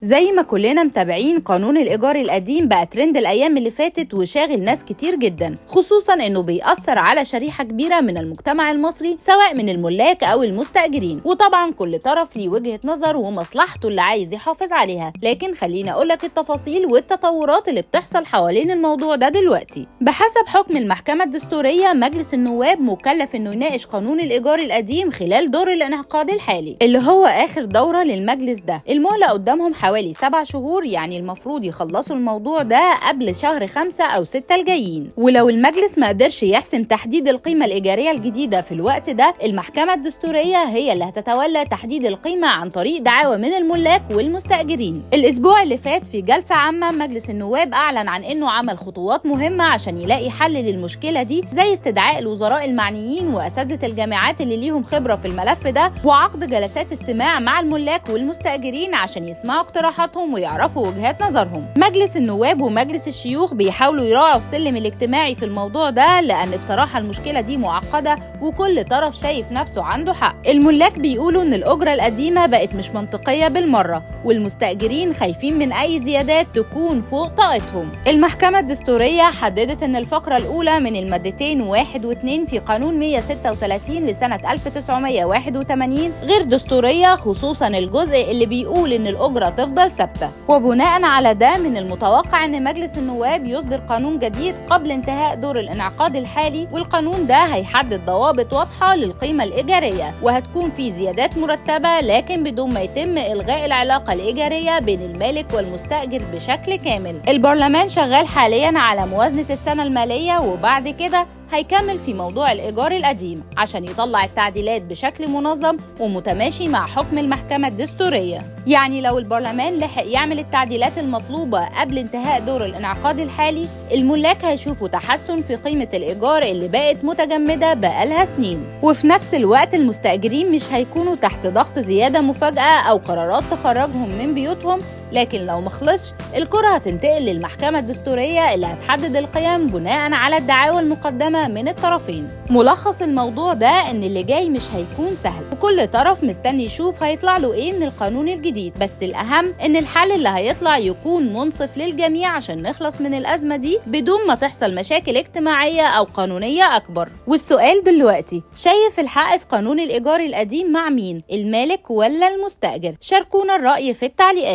زي ما كلنا متابعين، قانون الإيجار القديم بقى ترند الأيام اللي فاتت وشاغل ناس كتير جدا، خصوصا إنه بيأثر على شريحة كبيرة من المجتمع المصري سواء من الملاك أو المستأجرين. وطبعا كل طرف ليه وجهة نظر ومصلحته اللي عايز يحافظ عليها، لكن خليني أقولك التفاصيل والتطورات اللي بتحصل حوالين الموضوع ده دلوقتي. بحسب حكم المحكمة الدستورية، مجلس النواب مكلف إنه يناقش قانون الإيجار القديم خلال دور الانعقاد الحالي اللي هو آخر دورة للمجلس ده. المهلة قدامهم حوالي 7 شهور، يعني المفروض يخلصوا الموضوع ده قبل شهر 5 أو 6 الجايين. ولو المجلس ما قدرش يحسم تحديد القيمة الإيجارية الجديدة في الوقت ده، المحكمة الدستورية هي اللي هتتولى تحديد القيمة عن طريق دعاوى من الملاك والمستأجرين. الأسبوع اللي فات في جلسة عامة، مجلس النواب أعلن عن إنه عمل خطوات مهمة عشان يلاقي حل للمشكلة دي، زي استدعاء الوزراء المعنيين وأساتذة الجامعات اللي ليهم خبرة في الملف ده، وعقد جلسات استماع مع الملاك والمستأجرين عشان يسمعوا اقتراحاتهم ويعرفوا وجهات نظرهم. مجلس النواب ومجلس الشيوخ بيحاولوا يراعوا السلم الاجتماعي في الموضوع ده، لأن بصراحة المشكلة دي معقدة وكل طرف شايف نفسه عنده حق. الملاك بيقولوا إن الأجرة القديمة بقت مش منطقية بالمرة، والمستأجرين خايفين من أي زيادات تكون فوق طاقتهم. المحكمة الدستورية حددت إن الفقرة الأولى من المادتين 1 و2 في قانون 136 لسنة 1981 غير دستورية، خصوصا الجزء اللي بيقول إن الأجرة تفضل ثابتة. وبناء على ده، من المتوقع إن مجلس النواب يصدر قانون جديد قبل انتهاء دور الانعقاد الحالي، والقانون ده هيحدد ضوابط واضحة للقيمة الإيجارية، وهتكون فيه زيادات مرتبة لكن بدون ما يتم إلغاء العلاقة الإيجارية بين المالك والمستأجر بشكل كامل. البرلمان شغال حاليا على موازنة السنة المالية، وبعد كده هيكمل في موضوع الإيجار القديم عشان يطلع التعديلات بشكل منظم ومتماشي مع حكم المحكمة الدستورية. يعني لو البرلمان لحق يعمل التعديلات المطلوبة قبل انتهاء دور الانعقاد الحالي، الملاك هيشوفوا تحسن في قيمة الإيجار اللي بقت متجمدة بقالها سنين. وفي نفس الوقت المستأجرين مش هيكونوا تحت ضغط زيادة مفاجأة أو قرارات تخرجهم من بيوتهم، لكن لو مخلصش الكرة هتنتقل للمحكمة الدستورية اللي هتحدد القيم بناء على الدعاوى المقدمة من الطرفين. ملخص الموضوع ده ان اللي جاي مش هيكون سهل، وكل طرف مستني يشوف هيطلع له ايه من القانون الجديد، بس الاهم ان الحل اللي هيطلع يكون منصف للجميع عشان نخلص من الازمة دي بدون ما تحصل مشاكل اجتماعية او قانونية اكبر. والسؤال دلوقتي، شايف الحق في قانون الايجار القديم مع مين، المالك ولا المستأجر؟ شاركونا الرأي في التعليقات.